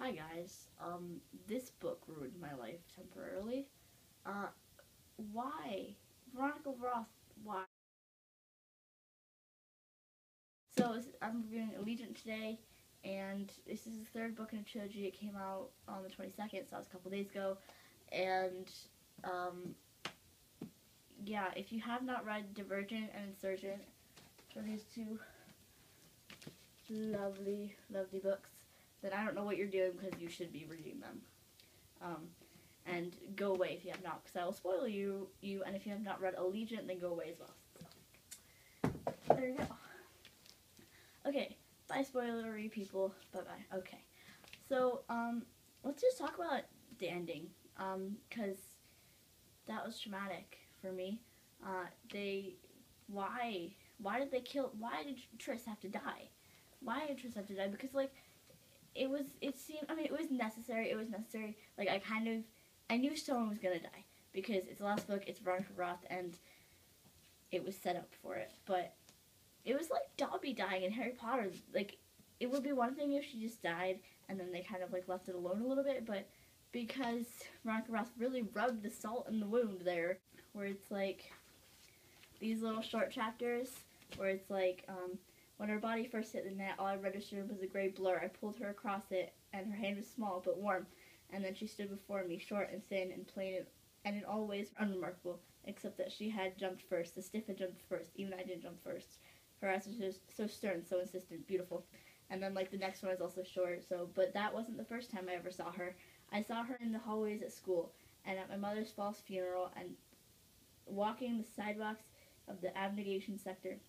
Hi guys, this book ruined my life temporarily. Uh, why? Veronica Roth, why? So, I'm reviewing Allegiant today, and this is the third book in a trilogy. It came out on the 22nd, so that was a couple days ago. And, yeah, if you have not read Divergent and Insurgent, for these two lovely, lovely books, then I don't know what you're doing because you should be reading them. And go away if you have not, because I will spoil you. And if you have not read Allegiant, then go away as well. So, there you go. Okay, bye spoilery people. Bye bye. Okay, so let's just talk about the ending, because that was traumatic for me. Why did they kill? Why did Tris have to die? Why did Tris have to die? Because like it seemed. I mean, it was necessary. It was necessary. Like I knew someone was gonna die because it's the last book. It's Veronica Roth, and it was set up for it. But it was like Dobby dying in Harry Potter. Like it would be one thing if she just died and then they kind of like left it alone a little bit. But because Veronica Roth really rubbed the salt in the wound there, where it's like these little short chapters where it's like when her body first hit the net, all I registered was a gray blur. I pulled her across it, and her hand was small but warm. And then she stood before me, short and thin and plain, and in all ways unremarkable, except that she had jumped first. The stiff had jumped first. Even I didn't jump first. Her eyes were so stern, so insistent, beautiful. And then, like, the next one is also short, but that wasn't the first time I ever saw her. I saw her in the hallways at school, and at my mother's false funeral, and walking the sidewalks of the abnegation sector.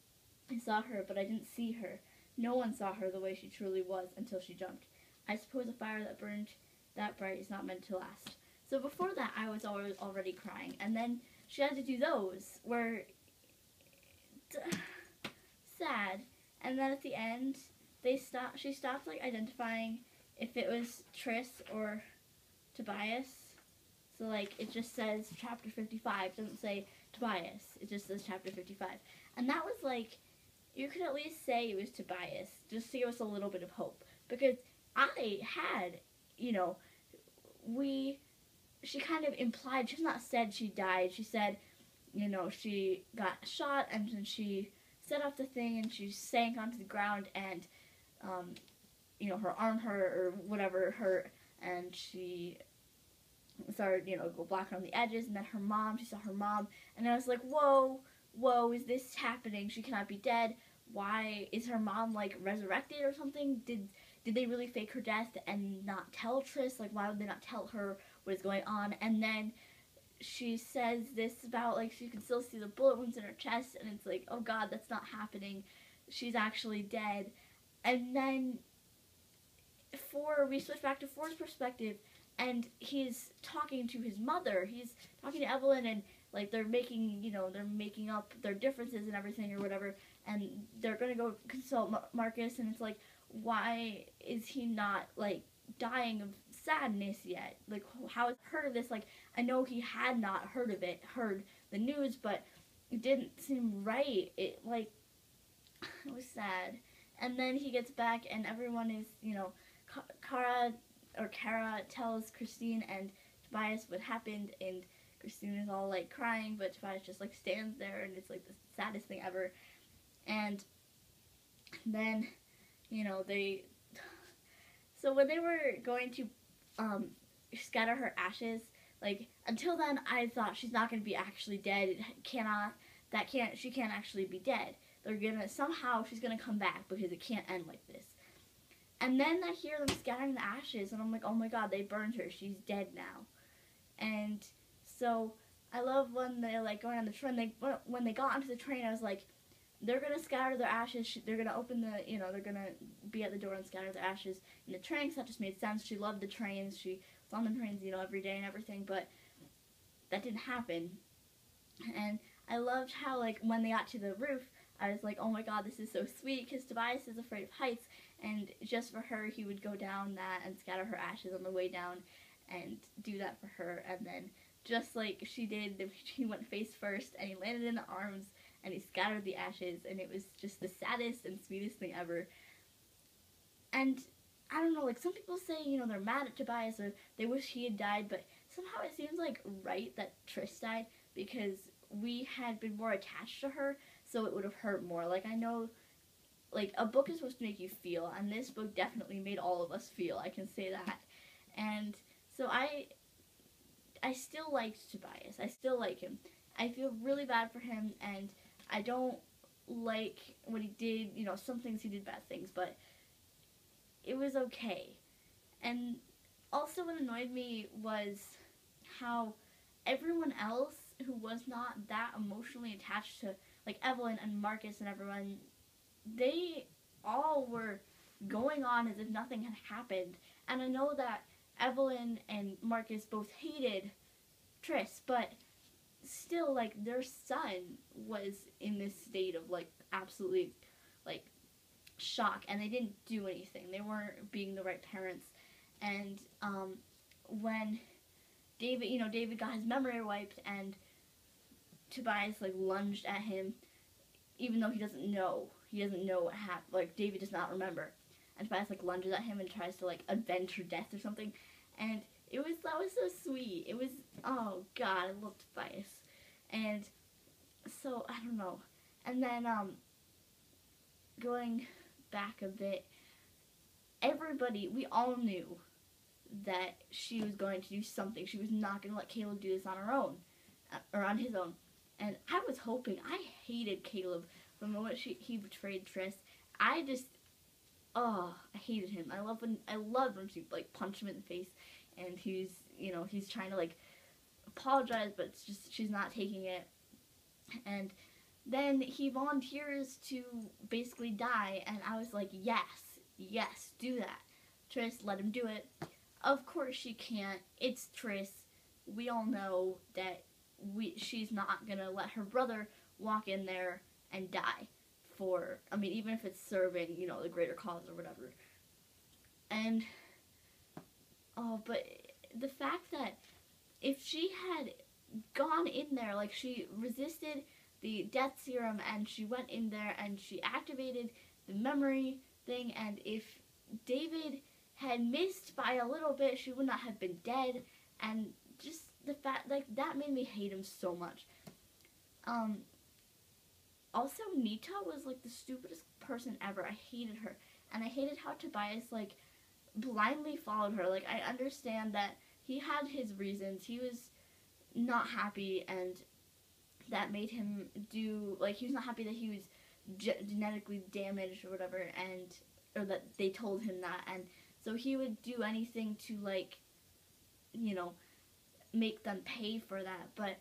I saw her, but I didn't see her. No one saw her the way she truly was until she jumped. I suppose a fire that burned that bright is not meant to last. So before that, I was already crying. And then she had to do those, where sad. And then at the end, she stopped like identifying if it was Tris or Tobias. So like it just says chapter 55. It doesn't say Tobias. It just says chapter 55. And that was like, you could at least say it was Tobias, just to give us a little bit of hope. Because I had, she kind of implied, she's not said she died. She said, she got shot and then she set off the thing and she sank onto the ground and, her arm hurt or whatever hurt, and she started, go black on the edges. And then she saw her mom, and I was like, whoa, is this happening? She cannot be dead. Why is her mom like resurrected or something? Did they really fake her death and not tell Tris? Like, why would they not tell her what is going on? And then she says this about like she can still see the bullet wounds in her chest, and it's like, oh god, that's not happening. She's actually dead. And then we switch back to Ford's perspective, and he's talking to his mother. He's talking to Evelyn, and like they're making up their differences and everything or whatever, and they're gonna go consult Marcus, and it's like, why is he not like dying of sadness yet? Like, how has he heard of this? Like, I know he had not heard the news, but it didn't seem right. It was sad. And then he gets back, and everyone is, Kara tells Christine and Tobias what happened, and Christine is all like crying, but Tobias just like stands there, and it's like the saddest thing ever. And then, so when they were going to scatter her ashes, like until then I thought she's not going to be actually dead. She can't actually be dead. Somehow she's gonna come back because it can't end like this. And then I hear them scattering the ashes, and I'm like, oh my god, they burned her. She's dead now. And so I love when they're like going on the train. When they got onto the train, I was like, they're gonna scatter their ashes. They're gonna open they're gonna be at the door and scatter their ashes in the train. So that just made sense. She loved the trains. She was on the trains, every day and everything. But that didn't happen. And I loved how like when they got to the roof, I was like, oh my god, this is so sweet, because Tobias is afraid of heights, and just for her, he would go down that and scatter her ashes on the way down and do that for her. And then just like she did, he went face first, and he landed in the arms, and he scattered the ashes, and it was just the saddest and sweetest thing ever. And I don't know, like some people say, you know, they're mad at Tobias or they wish he had died, but somehow it seems like right that Triss died because we had been more attached to her, so it would have hurt more. Like I know, like a book is supposed to make you feel, and this book definitely made all of us feel. I can say that, and so I still liked Tobias. I still like him. I feel really bad for him, and I don't like what he did. You know, some things he did bad things, but it was okay. And also what annoyed me was how everyone else who was not that emotionally attached to, like Evelyn and Marcus and everyone, they all were going on as if nothing had happened. And I know that Evelyn and Marcus both hated Triss, but still, like, their son was in this state of, like, absolutely, like, shock, and they didn't do anything. They weren't being the right parents. And when David got his memory wiped, and Tobias, like, lunged at him, even though he doesn't know what happened. Like, David does not remember. And Tobias, like, lunges at him and tries to, like, avenge her death or something. And that was so sweet. It was, oh, God, I love Tobias. And so, I don't know. And then, going back a bit, we all knew that she was going to do something. She was not going to let Caleb do this on her own, or on his own. And I was hoping, I hated Caleb from the moment he betrayed Triss. I hated him. I loved when she, like, punched him in the face, and he's trying to, like, apologize, but it's just, she's not taking it. And then he volunteers to basically die, and I was like, yes, do that. Triss, let him do it. Of course she can't. It's Triss. We all know that she's not gonna let her brother walk in there and die for, I mean, even if it's serving, you know, the greater cause or whatever. And, but the fact that if she had gone in there, like, she resisted the death serum and she went in there and she activated the memory thing, and if David had missed by a little bit, she would not have been dead. And just the fact, like, that made me hate him so much. Also, Nita was, like, the stupidest person ever. I hated her. And I hated how Tobias, like, blindly followed her. Like, I understand that he had his reasons. He was not happy, and that made him do, like, he was not happy that he was genetically damaged or whatever, or that they told him that, and so he would do anything to, like, you know, make them pay for that. But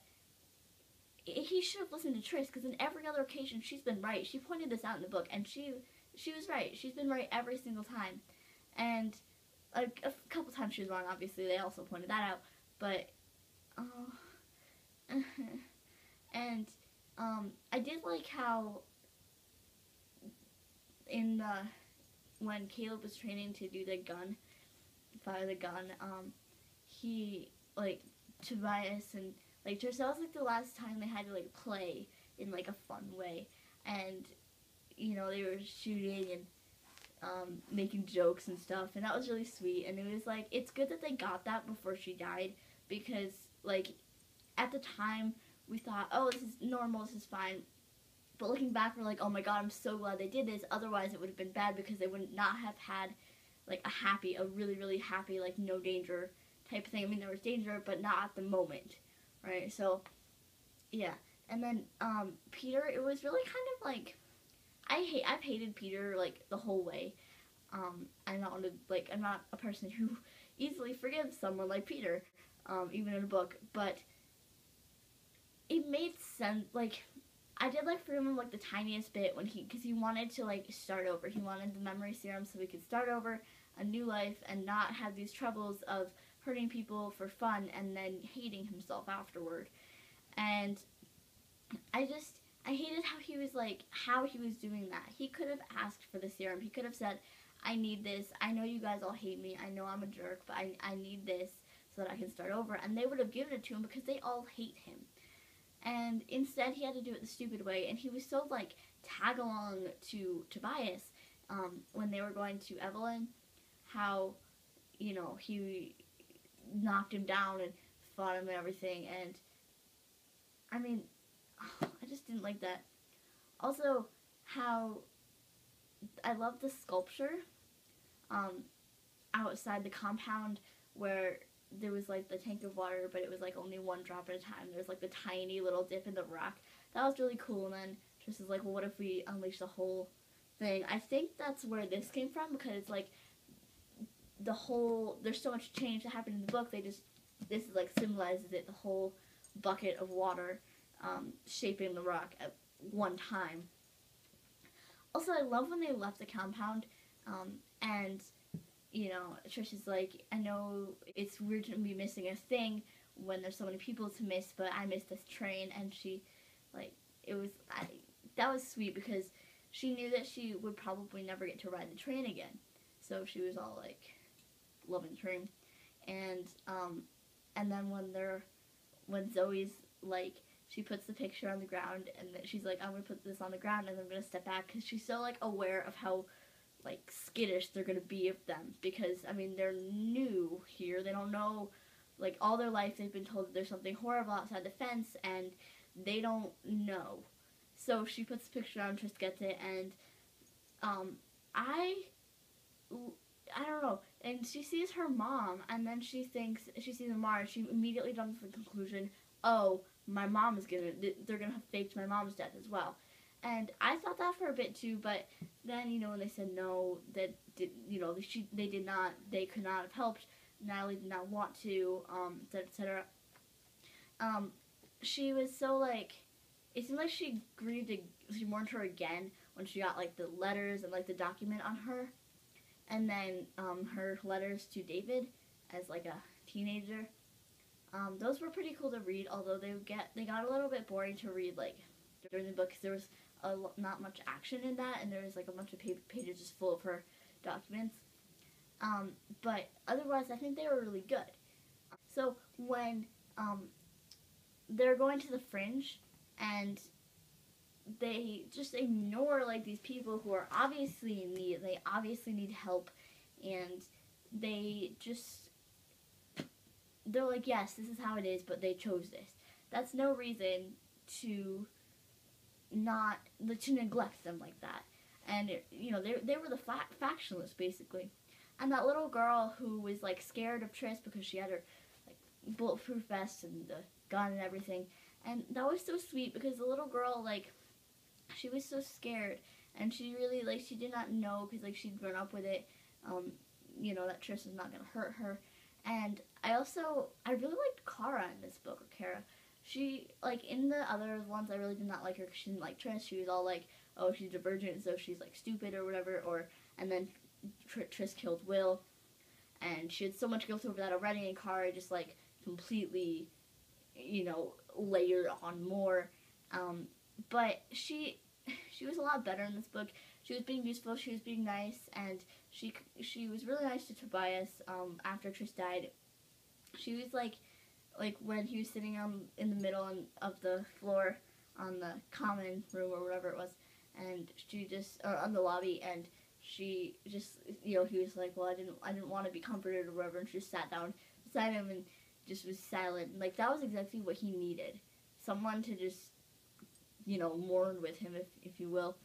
he should have listened to Triss, because in every other occasion she's been right. She pointed this out in the book, and she was right. She's been right every single time. And like, a couple times she was wrong, obviously. They also pointed that out. But and I did like how in when Caleb was training to do the gun, fire the gun, he, like, Tobias and, like, Triss, that was, like, the last time they had to, like, play in, like, a fun way. And, you know, they were shooting and making jokes and stuff, and that was really sweet. And it was, like, it's good that they got that before she died, because, like, at the time, we thought, oh, this is normal, this is fine. But looking back, we're like, oh my god, I'm so glad they did this. Otherwise, it would have been bad, because they would not have had, like, a really, really happy, like, no danger type of thing. I mean, there was danger, but not at the moment, right? So, yeah. And then, Peter, it was really kind of, like, I've hated Peter, like, the whole way. I'm not a person who easily forgives someone like Peter, even in a book, but it made sense. Like, I did, like, forgive him, like, the tiniest bit because he wanted to, like, start over. He wanted the memory serum so he could start over a new life and not have these troubles of hurting people for fun and then hating himself afterward. And I hated how he was doing that. He could have asked for the serum. He could have said, I need this. I know you guys all hate me. I know I'm a jerk, but I need this so that I can start over. And they would have given it to him because they all hate him. And instead, he had to do it the stupid way. And he was so, like, tag along to Tobias when they were going to Evelyn. how, you know, he knocked him down and fought him and everything, and I mean, I just didn't like that. Also, how I love the sculpture um, outside the compound where there was like the tank of water, but it was like only one drop at a time. There's like the tiny little dip in the rock. That was really cool. And then Trish is like, well, what if we unleash the whole thing? I think that's where this came from, because like the whole, there's so much change that happened in the book. This is like symbolizes it, the whole bucket of water shaping the rock at one time. Also, I love when they left the compound, and you know, Trish is like, I know it's weird to be missing a thing when there's so many people to miss, but I missed this train, and she, like, that was sweet, because she knew that she would probably never get to ride the train again, so she was all like, loving the train, and then when Zoe's like, she puts the picture on the ground, and then she's like, I'm gonna put this on the ground, and I'm gonna step back, because she's so like aware of how like skittish they're gonna be of them, because I mean they're new here, they don't know, like all their life they've been told that there's something horrible outside the fence, and they don't know. So she puts the picture on, Trist gets it, and I don't know, and she sees her mom, and then she sees her mom, and she immediately jumps to the conclusion, oh, my mom is they're gonna have faked my mom's death as well. And I thought that for a bit too, but then, you know, when they said no, they could not have helped, Natalie did not want to, etc. She was so like, it seemed like she mourned her again when she got like the letters and like the document on her, and then her letters to David as like a teenager. Those were pretty cool to read, although they got a little bit boring to read like during the book, because there was not much action in that, and there was like a bunch of pages just full of her documents. But otherwise, I think they were really good. So when they're going to the fringe, and they just ignore like these people who are obviously in need. They obviously need help, and they're like, yes, this is how it is, but they chose this. That's no reason to neglect them like that. And you know, they were the factionalists basically. And that little girl who was like scared of Triss because she had her like bulletproof vest and the gun and everything. And that was so sweet, because the little girl, like, she was so scared, and she really, like, she did not know, because like she'd grown up with it, you know, that Triss was not gonna hurt her. And I really liked Kara in this book, or Kara. She, like, in the other ones, I really did not like her because she didn't like Triss. She was all like, oh, she's divergent, so she's, like, stupid or whatever, and then Triss killed Will, and she had so much guilt over that already, and Kara just, like, completely, you know, layered on more. But she was a lot better in this book. She was being useful, she was being nice, and she was really nice to Tobias after Triss died. She was like when he was sitting in the middle of the floor on the common room or whatever it was, and she just, or on the lobby, and she just, you know, he was like, well, I didn't want to be comforted or whatever, and she just sat down beside him and just was silent. Like, that was exactly what he needed. Someone to just, you know, mourn with him, if you will.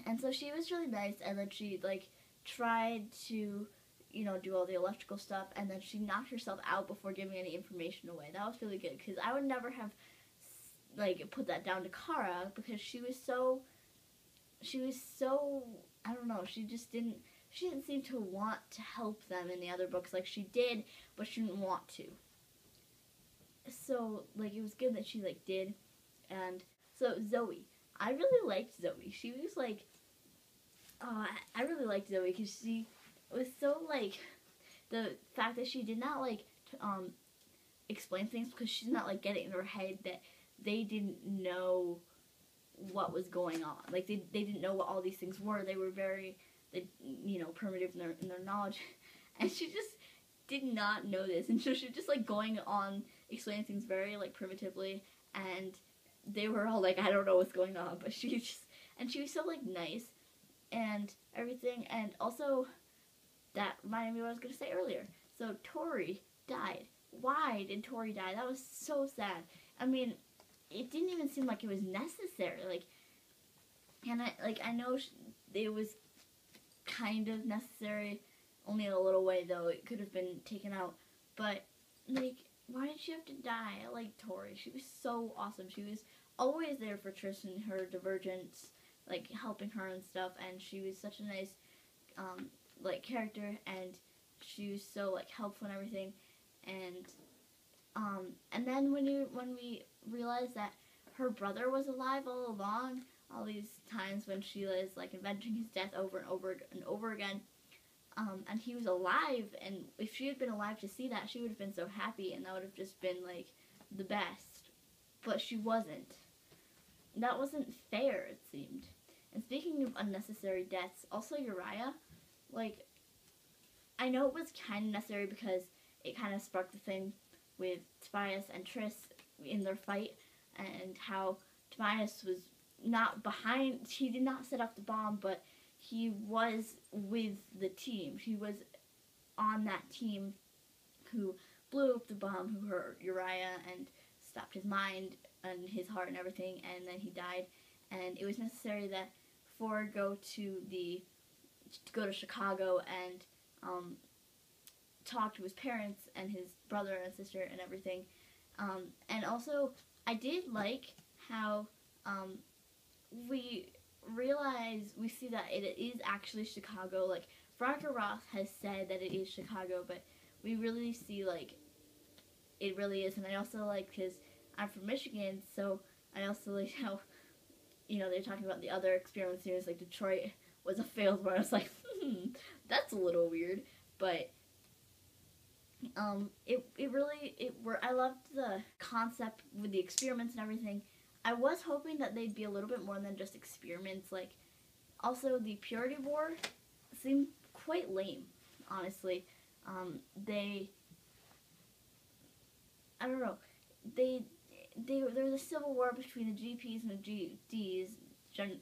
And so she was really nice, and then she, like, tried to, you know, do all the electrical stuff, and then she knocked herself out before giving any information away. That was really good, because I would never have, like, put that down to Kara, because she was so, I don't know, she didn't seem to want to help them in the other books. Like, she did, but she didn't want to. So, like, it was good that she, like, did. And so Zoe, I really liked Zoe. She was like, I really liked Zoe, because she was so, like, the fact that she did not, like, explain things, because she did not, like, get it in her head that they didn't know what was going on. Like, they didn't know what all these things were. They were very, you know, primitive in their knowledge. And she just did not know this. And so she was just, like, going on explaining things very, like, primitively. And they were all like, I don't know what's going on. But she was so, like, nice and everything. And also, that reminded me of what I was going to say earlier. So Tori died. Why did Tori die? That was so sad. I mean, it didn't even seem like it was necessary. Like, and I know it was kind of necessary, only in a little way though. It could have been taken out, but like, why did she have to die? I like Tori. She was so awesome. She was always there for Tristan, her divergence, like helping her and stuff, and she was such a nice like character, and she was so like helpful and everything. And then when we realized that her brother was alive all along, all these times when Sheila is like inventing his death over and over and over again, and he was alive, and if she had been alive to see that, she would have been so happy, and that would have just been like the best. But she wasn't. That wasn't fair, it seemed. And speaking of unnecessary deaths, also Uriah, like, I know it was kind of necessary because it kind of sparked the thing with Tobias and Triss in their fight, and how Tobias was not behind, he did not set off the bomb, but he was with the team. He was on that team who blew up the bomb, who hurt Uriah and stopped his mind and his heart and everything, and then he died. And it was necessary that Ford go to Chicago and talk to his parents and his brother and sister and everything. And also, I did like how we see that it is actually Chicago. Like, Veronica Roth has said that it is Chicago, but we really see, like, it really is. And I also like, because I'm from Michigan, so I also like how, you know, they're talking about the other experiments news, like Detroit was a failed one. I was like, that's a little weird, but I loved the concept with the experiments and everything. I was hoping that they'd be a little bit more than just experiments. Like, also the Purity War seemed quite lame, honestly. I don't know. There was a civil war between the GPs and the GDs,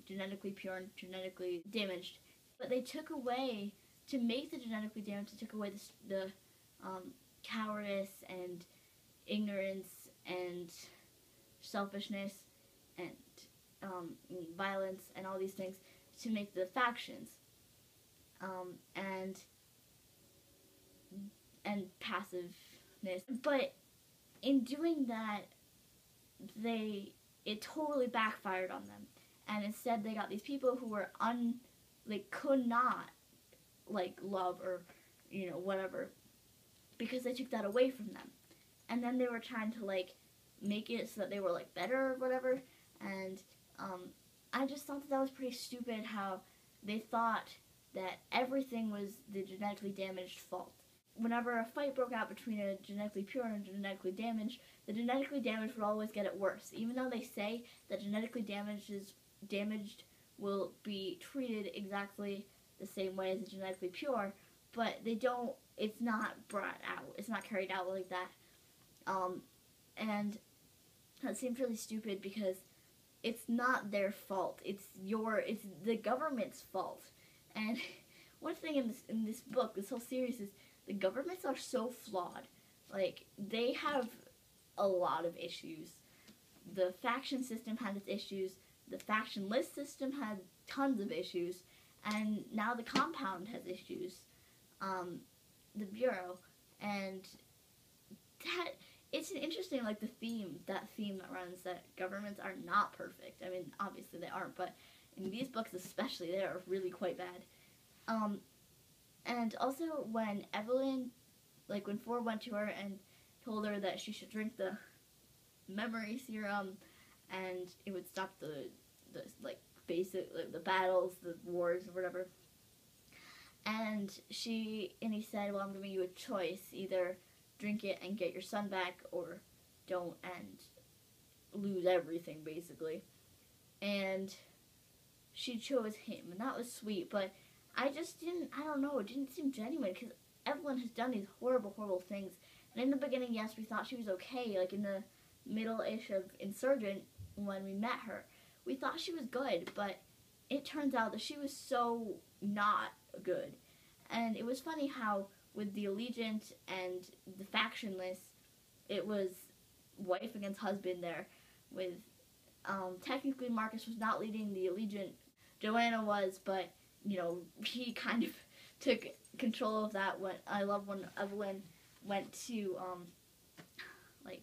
genetically pure and genetically damaged. But they took away, to make the genetically damaged, they took away the cowardice and ignorance and selfishness and violence and all these things to make the factions and passiveness. But in doing that, it totally backfired on them, and instead they got these people who were could not like love or, you know, whatever, because they took that away from them. And then they were trying to like make it so that they were like better or whatever, and I just thought that was pretty stupid how they thought that everything was the genetically damaged fault. Whenever a fight broke out between a genetically pure and a genetically damaged, the genetically damaged would always get it worse, even though they say that genetically damaged will be treated exactly the same way as the genetically pure, but they don't, it's not brought out, it's not carried out like that. And that seems really stupid because it's not their fault, it's the government's fault. And one thing in this book, this whole series, is the governments are so flawed. Like, they have a lot of issues. The faction system had its issues, the faction list system had tons of issues, and now the compound has issues, the Bureau, and that, it's an interesting, like, theme that runs, that governments are not perfect. I mean, obviously they aren't, but in these books especially, they are really quite bad. And also when Evelyn, like when Ford went to her and told her that she should drink the memory serum and it would stop the basic, the battles, the wars or whatever. And he said, well, I'm giving you a choice, either drink it and get your son back, or don't and lose everything, basically. And she chose him, and that was sweet, but I don't know, it didn't seem genuine, because Evelyn has done these horrible, horrible things. And in the beginning, yes, we thought she was okay, like in the middle-ish of Insurgent, when we met her. We thought she was good, but it turns out that she was so not good. And it was funny how with the Allegiant and the factionless, it was wife against husband there. With technically Marcus was not leading the Allegiant, Joanna was, but you know, he kind of took control of that. When I love when Evelyn went to like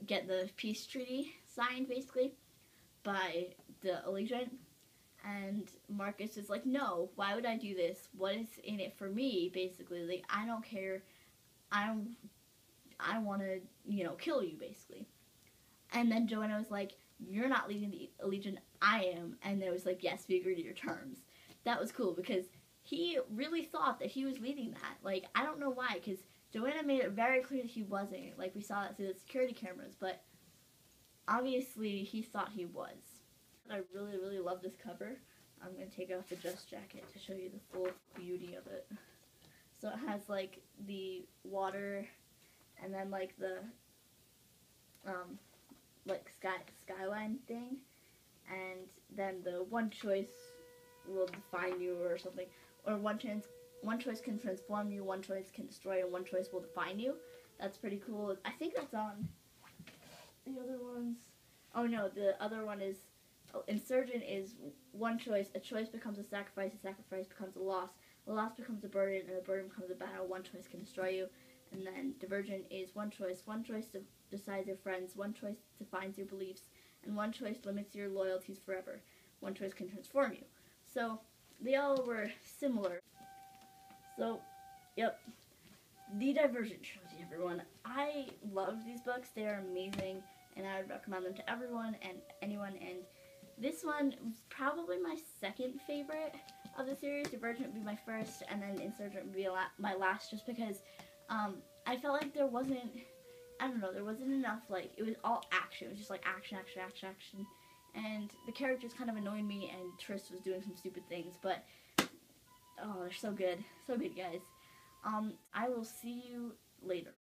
get the peace treaty signed basically by the Allegiant, and Marcus is like, no, why would I do this? What is in it for me? Basically, like, I don't care. I want to, you know, kill you basically. And then Joanna was like, you're not leading the Allegiant, I am. And it was like, yes, we agree to your terms. That was cool because he really thought that he was leading that. Like, I don't know why, because Joanna made it very clear that he wasn't. Like, we saw that through the security cameras, but obviously he thought he was. I really, really love this cover. I'm going to take off the dress jacket to show you the full beauty of it. So it has, like, the water and then, like, the, like, skyline thing. And then the one choice will define you or something. Or one choice can transform you, one choice can destroy, and one choice will define you. That's pretty cool. I think that's on the other ones. Oh, no, the other one is... Insurgent is one choice. A choice becomes a sacrifice becomes a loss becomes a burden, and a burden becomes a battle. One choice can destroy you. And then Divergent is one choice decides your friends, one choice defines your beliefs, and one choice limits your loyalties forever. One choice can transform you. So they all were similar. So, yep, the Divergent trilogy, everyone. I love these books. They are amazing, and I would recommend them to everyone and anyone. And this one was probably my second favorite of the series. Divergent would be my first, and then Insurgent would be my last, just because I felt like there wasn't, I don't know, there wasn't enough, like, it was all action. It was just like action. And the characters kind of annoyed me, and Triss was doing some stupid things, but, oh, they're so good. So good, guys. I will see you later.